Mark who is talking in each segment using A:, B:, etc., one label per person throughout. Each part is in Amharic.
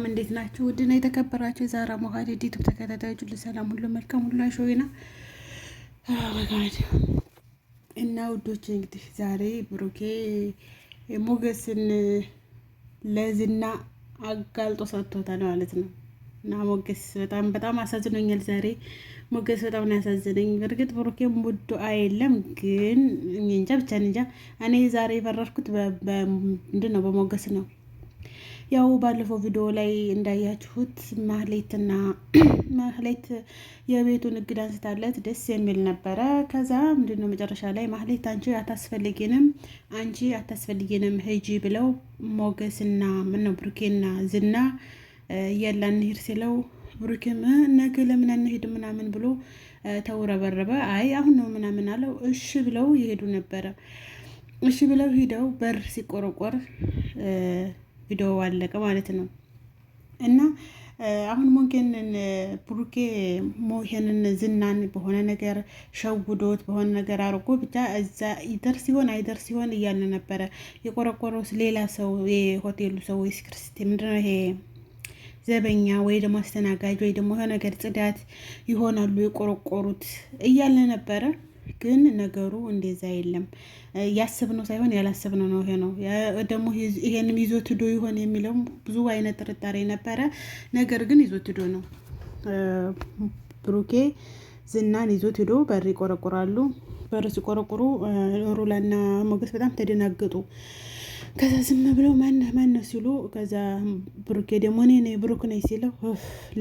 A: እንዴት ናችሁ? ውድና የተከበራችሁ የዛራ መሀሌት ዩቲዩብ ተከታታዮች ሁሉ ሰላም፣ ሁሉ መልካም፣ ሁሉ አሸወና እና ውዶች፣ እንግዲህ ዛሬ ብሩኬ ሞገስን ለዝና አጋልጦ ሰጥቶታል ማለት ነው። እና ሞገስ በጣም አሳዝኖኛል ዛሬ። ሞገስ በጣም ነው ያሳዝነኝ። በእርግጥ ብሩኬም ውዱ አይደለም፣ ግን እንጃ እኔ ዛሬ የፈረርኩት ምንድን ነው በሞገስ ነው። ያው ባለፈው ቪዲዮ ላይ እንዳያችሁት ማህሌት የቤቱን እግድ አንስታለት ደስ የሚል ነበረ። ከዛ ምንድነው መጨረሻ ላይ ማህሌት አንቺ አታስፈልጊንም ሂጂ ብለው ሞገስና ምነው ብሩኬና ዝና እያለ እንሂድ ሲለው ብሩኬም ነገ ለምን አንሄድ ምናምን ብሎ ተውረበረበ። አይ አሁን ነው ምናምን አለው። እሺ ብለው ይሄዱ ነበረ። እሺ ብለው ሂደው በር ሲቆረቆር ቪዲዮ አለቀ ማለት ነው። እና አሁን ሞገንን ብሩኬ ይሄንን ዝናን በሆነ ነገር ሸውዶት በሆነ ነገር አርጎ ብቻ እዛ ይደርስ ይሆን አይደርስ ይሆን እያለ ነበረ የቆረቆረው ሌላ ሰው የሆቴሉ ሰው ወይስ ምንድነው ይሄ ዘበኛ ወይ ደግሞ አስተናጋጅ ወይ ደግሞ የሆነ ነገር ጽዳት ይሆናሉ የቆረቆሩት እያለ ነበረ። ግን ነገሩ እንደዛ የለም። ያስብነው ሳይሆን ያላስብነው ነው። ይሄ ነው ደግሞ ይሄንም ይዞት ሂዶ ይሆን የሚለው ብዙ አይነት ጥርጣሬ ነበረ። ነገር ግን ይዞት ሂዶ ነው። ብሩኬ ዝናን ይዞት ሂዶ በር ይቆረቁራሉ። በር ሲቆረቁሩ ሩላና ሞገስ በጣም ተደናገጡ። ከዛ ዝም ብለው ማነው ሲሉ፣ ከዛ ብሩኬ ደግሞ እኔ ነኝ ብሩክ ነኝ ሲለው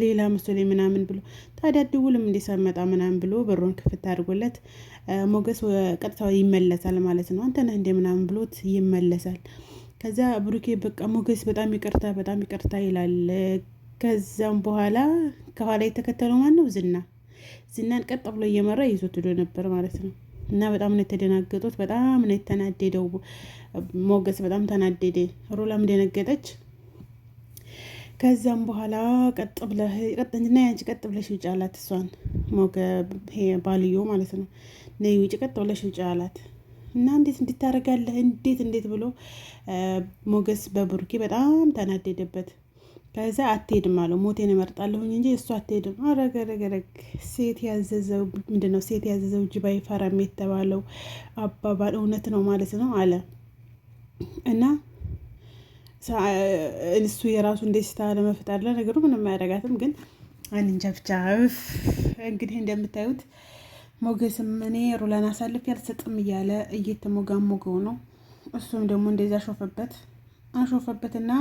A: ሌላ መስሎኝ ምናምን ብሎ ታዲያ ደውልም እንዲሰመጣ ምናምን ብሎ በሩን ክፍት አድርጎለት ሞገስ ቀጥታ ይመለሳል ማለት ነው። አንተ ነህ እንደ ምናምን ብሎት ይመለሳል። ከዛ ብሩኬ በቃ ሞገስ በጣም ይቅርታ ይላል። ከዛም በኋላ ከኋላ የተከተለው ማን ነው? ዝናን ቀጥ ብሎ እየመራ ይዞት ሄዶ ነበር ማለት ነው። እና በጣም ነው የተደናገጡት። በጣም ነው የተናደደው ሞገስ በጣም ተናደደ። ሮላም ደነገጠች። ከዛም በኋላ ቀጥ ብለሽ ውጭ አላት። እሷን ባልዮ ማለት ነው። ነይ ውጭ ቀጥ ብለሽ ውጭ አላት። እና እንዴት እንድታረጋለህ እንዴት ብሎ ሞገስ በብሩኬ በጣም ተናደደበት። ከዛ አትሄድም አለው። ሞቴን እመርጣለሁኝ እንጂ እሱ አትሄድም። አረገረገረግ ሴት ያዘዘው ጅብ አይፈራም የተባለው አባባል እውነት ነው ማለት ነው አለ። እና እሱ የራሱን ደስታ ለመፍጠር ለነገሩ ምንም አያደርጋትም። ግን አንንጃ ብቻ እንግዲህ እንደምታዩት ሞገስም እኔ ሩላን አሳልፌ አልሰጥም እያለ እየተሞጋሞገው ነው። እሱም ደግሞ እንደዛ አሾፈበትና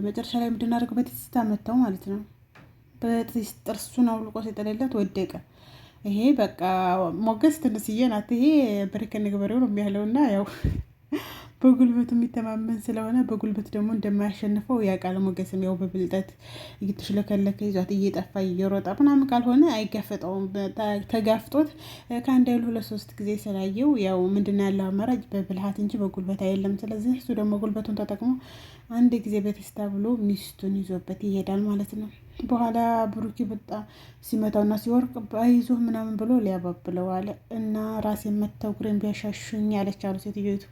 A: መጨረሻ ላይ ምንድናደርገው በትስታ መታው ማለት ነው። ጥርሱን አውልቆ ሲጥልለት ወደቀ። ይሄ በቃ ሞገስ ትንሽዬ ናት። ይሄ ብሬከን ገበሬው ነው የሚያለውና ያው በጉልበቱ የሚተማመን ስለሆነ በጉልበት ደግሞ እንደማያሸንፈው ያውቃል። ሞገስም ያው በብልጠት እየተሽለከለከ ይዟት እየጠፋ እየሮጠ ምናምን ካልሆነ አይጋፈጠውም። ተጋፍጦት ከአንድ አይሉ 2-3 ጊዜ ስላየው ያው ምንድነው ያለው አማራጭ በብልሃት እንጂ በጉልበት አይደለም። ስለዚህ እሱ ደግሞ ጉልበቱን ተጠቅሞ አንድ ጊዜ በቴስታ ብሎ ሚስቱን ይዞበት ይሄዳል ማለት ነው። በኋላ ብሩኪ በጣም ሲመታውና ሲወርቅ አይዞህ ምናምን ብሎ ሊያባብለው አለ። እና ራሴን መተው እግሬን ቢያሻሹኝ ያለች አሉ ሴትዮቱ።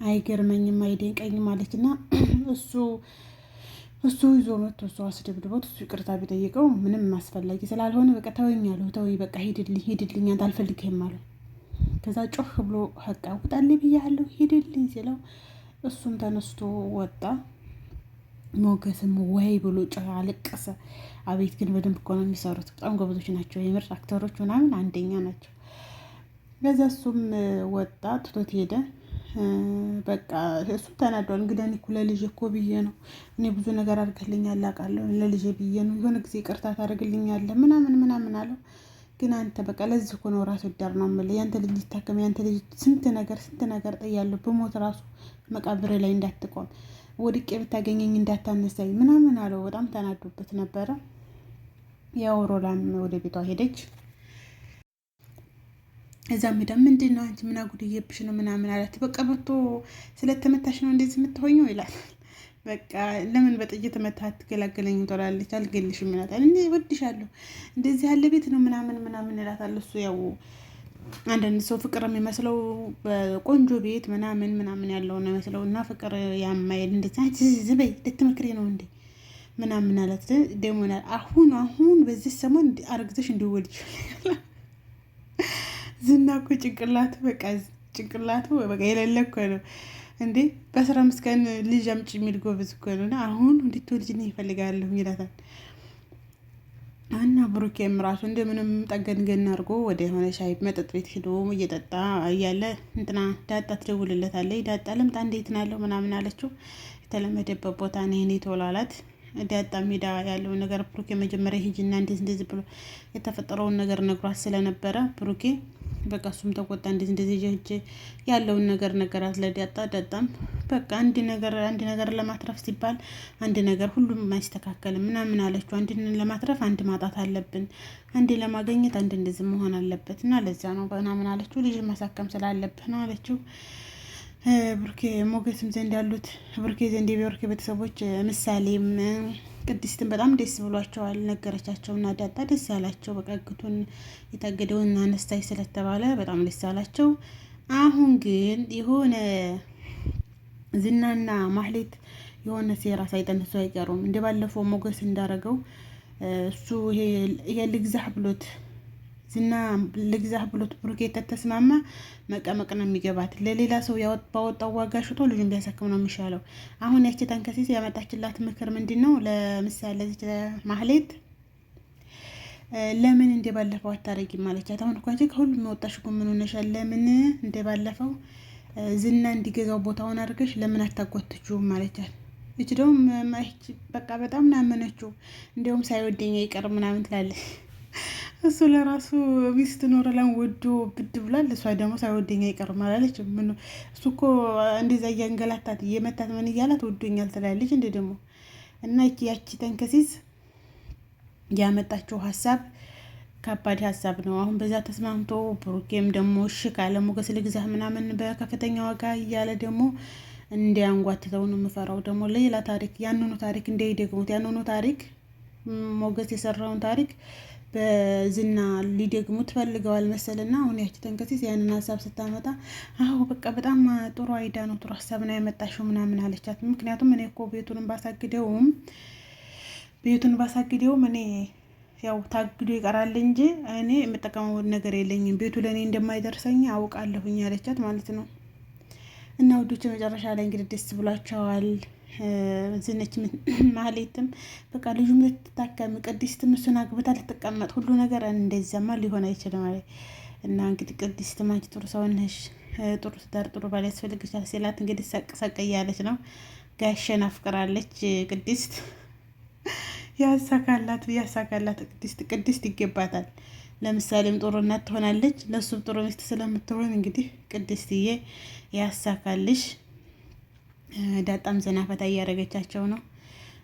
A: አይገርመኝም አይደንቀኝም አለች። እና እሱ ይዞ መጥቶ እሱ አስደብድቦት እሱ ይቅርታ ቢጠይቀው ምንም አስፈላጊ ስላልሆነ በቃ ተወኝ አለው። ተወኝ በቃ ሂድልኝ አንተ አልፈልግህም አለው። ከዛ ጮህ ብሎ ሀቃ ውጣልኝ ብያለሁ ሂድልኝ ሲለው እሱም ተነስቶ ወጣ። ሞገስም ወይ ብሎ ጮህ አለቀሰ። አቤት ግን በደንብ እኮ ነው የሚሰሩት። በጣም ጎበዞች ናቸው። የምር አክተሮች ምናምን አንደኛ ናቸው። ከዛ እሱም ወጣ ትቶት ሄደ። በቃ እሱም ተናዷል። እንግዲህ እኔ እኮ ለልጄ እኮ ብዬ ነው እኔ ብዙ ነገር አድርገልኛል አውቃለሁ። ለልጄ ብዬ ነው የሆነ ጊዜ ይቅርታ ታደርግልኛለህ ምናምን አለው። ግን አንተ በቃ ለዚህ እኮ ነው ራስ ወዳድ ነው የምልህ። ያንተ ልጅ ሊታከም ያንተ ልጅ ስንት ነገር ጥያለሁ። በሞት ራሱ መቃብሬ ላይ እንዳትቆም ወድቄ ብታገኘኝ እንዳታነሳኝ ምናምን አለው። በጣም ተናዶበት ነበረ። ያው ሮላም ወደ ቤቷ ሄደች። እዛም ሄዳ ምንድን ነው አንቺ ምን አጉድዬብሽ ነው ምናምን አላት። በቃ በቶ ስለተመታሽ ነው እንደዚህ የምትሆኘው ይላል። በቃ ለምን በጥይት መታ አትገላገለኝ ትላለች። አልገልሽም ይላታል። እንዴ ወድሻለሁ እንደዚህ ያለ ቤት ነው ምናምን ይላታል። እሱ ያው አንዳንድ ሰው ፍቅር የሚመስለው በቆንጆ ቤት ምናምን ያለው ነው የሚመስለው። እና ፍቅር ያማይል እንደዛ ዝበይ ልትመክሬ ነው እንዴ ምናምን አለት ደግሞ አሁን በዚህ ሰሞን አርግዘሽ እንዲወልጅ ዝና እኮ ጭንቅላቱ በቃ የሌለ እኮ ነው እንዴ። በ15 ቀን ልጅ አምጪ የሚል ጎበዝ እኮ ነው። እና አሁን እንድትወልጅ ነው ይፈልጋለሁ ይላታል። እና ብሩኬም ራሱ እንደምንም ጠገን አድርጎ ወደ የሆነ ሻይ መጠጥ ቤት ሄዶ እየጠጣ እያለ እንትና ዳጣ ትደውልለታለች። ዳጣ ልምጣ እንዴት ናለሁ ምናምን አለችው። የተለመደበት ቦታ ነኝ ቶሎ አላት። ዳጣ ሜዳ ያለውን ነገር ብሩኬ መጀመሪያ ሂጂና እንደዚህ ብሎ የተፈጠረውን ነገር ነግሯት ስለነበረ ብሩኬ በቃ እሱም ተቆጣ። እንደዚህ ሂጅ ያለውን ነገር ነገራት ለዳጣ። ዳጣም በቃ አንድ ነገር ለማትረፍ ሲባል አንድ ነገር ሁሉም አይስተካከልም ምናምን አለችው። አንድ ለማትረፍ አንድ ማጣት አለብን፣ አንድ ለማገኘት አንድ እንደዚህ መሆን አለበት እና ለዛ ነው ምናምን አለችው። ልጅ ማሳከም ስላለብህ ነው አለችው። ብሩኬ ሞገስም ዘንድ ያሉት ብሩኬ ዘንድ የብሩኬ ቤተሰቦች ምሳሌም ቅድስትን በጣም ደስ ብሏቸዋል። ነገረቻቸው እና ዳጣ ደስ ያላቸው በቃ እግቱን የታገደውን አነስታይ ስለተባለ በጣም ደስ ያላቸው። አሁን ግን የሆነ ዝናና ማህሌት የሆነ ሴራ ሳይጠንሱ አይቀሩም። እንደ ባለፈው ሞገስ እንዳረገው እሱ ይሄ ልግዛህ ብሎት ዝና ልግዛህ ብሎት ብሩኬ ተስማማ መቀመቅ ነው የሚገባት። ለሌላ ሰው ባወጣው ዋጋ ሽጦ ልጁን ቢያሳክም ነው የሚሻለው። አሁን ያቺ ተንከሲስ ያመጣችላት ምክር ምንድን ነው? ለምሳሌ ለዚህ ማህሌት ለምን እንደ ባለፈው አታረጊም ማለቻት። አሁን እንኳን ከሁሉም የወጣሽ እኮ ምን ሆነሻል? ለምን እንደ ባለፈው ዝና እንዲገዛው ቦታውን አድርገሽ ለምን አታጓትችውም ማለቻት። እቺ ደግሞ በቃ በጣም ናመነችው። እንዲያውም ሳይወደኝ አይቀር ምናምን ትላለች። እሱ ለራሱ ሚስት ኖረላን ወዶ ብድ ብሏል። እሷ ደግሞ ሳይወደኝ አይቀርም አላለች። ምን እሱ እኮ እንደዛ እያንገላታት እየመታት ምን እያላት ወዶኛል ትላለች እንዴ ደግሞ። እና ያቺ ተንከሲስ ያመጣችው ሀሳብ ከባድ ሀሳብ ነው። አሁን በዛ ተስማምቶ ብሩኬም ደግሞ እሺ ካለ ሞገስ ልግዛህ ምናምን በከፍተኛ ዋጋ እያለ ደግሞ እንዲያንጓትተው ነው የምፈራው። ደግሞ ሌላ ታሪክ ያንኑ ታሪክ እንዳይደግሙት ያንኑ ታሪክ ሞገስ የሰራውን ታሪክ በዝና ሊደግሙ ትፈልገዋል መሰልና አሁን ያቺ ተንከሲስ ያንን ሀሳብ ስታመጣ አዎ በቃ በጣም ጥሩ አይዳ ነው ጥሩ ሀሳብ ነው ያመጣሽው ምናምን አለቻት። ምክንያቱም እኔ እኮ ቤቱን ባሳግደውም እኔ ያው ታግዶ ይቀራል እንጂ እኔ የምጠቀመው ነገር የለኝም፣ ቤቱ ለእኔ እንደማይደርሰኝ አውቃለሁኝ አለቻት ማለት ነው። እና ውዶች መጨረሻ ላይ እንግዲህ ደስ ብሏቸዋል። ዝነች ማህሌትም በቃ ልጁ ልትታከም ቅድስትም እሱን አግብታ ልትቀመጥ ሁሉ ነገር እንደዛማ ሊሆን አይችልም ማለት እና እንግዲህ ቅድስት አንቺ ጥሩ ሰው ነሽ፣ ጥሩ ትዳር ጥሩ ባል ያስፈልግሻል ሲላት እንግዲህ ሰቅ እያለች ነው። ጋሸን አፍቅራለች ቅድስት። ያሳካላት ቅድስት ይገባታል። ለምሳሌም ጥሩ እናት ትሆናለች፣ ለሱም ጥሩ ሚስት ስለምትሆን እንግዲህ ቅድስትዬ ያሳካልሽ። ዳጣም ዘና ፈታ እያደረገቻቸው ነው።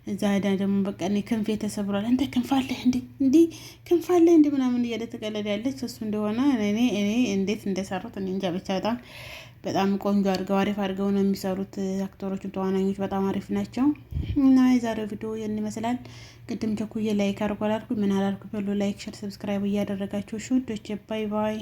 A: እዛ ዳ ደግሞ በቃ እኔ ክንፌ ተሰብሯል፣ አንተ ክንፋለህ እንዲ ምናምን እያለ ተቀለድ ያለች እሱ እንደሆነ እኔ እንዴት እንደሰሩት እኔ እንጃ። ብቻ በጣም ቆንጆ አድርገው አሪፍ አድርገው ነው የሚሰሩት። አክተሮቹም ተዋናኞች በጣም አሪፍ ናቸው። እና የዛሬው ቪዲዮ ይህን ይመስላል። ቅድም ቸኩዬ ላይክ አድርጎ አላልኩ ምን አላልኩ በሉ ላይክ፣ ሸር፣ ሰብስክራይብ እያደረጋችሁ ሹዶች ባይ ባይ።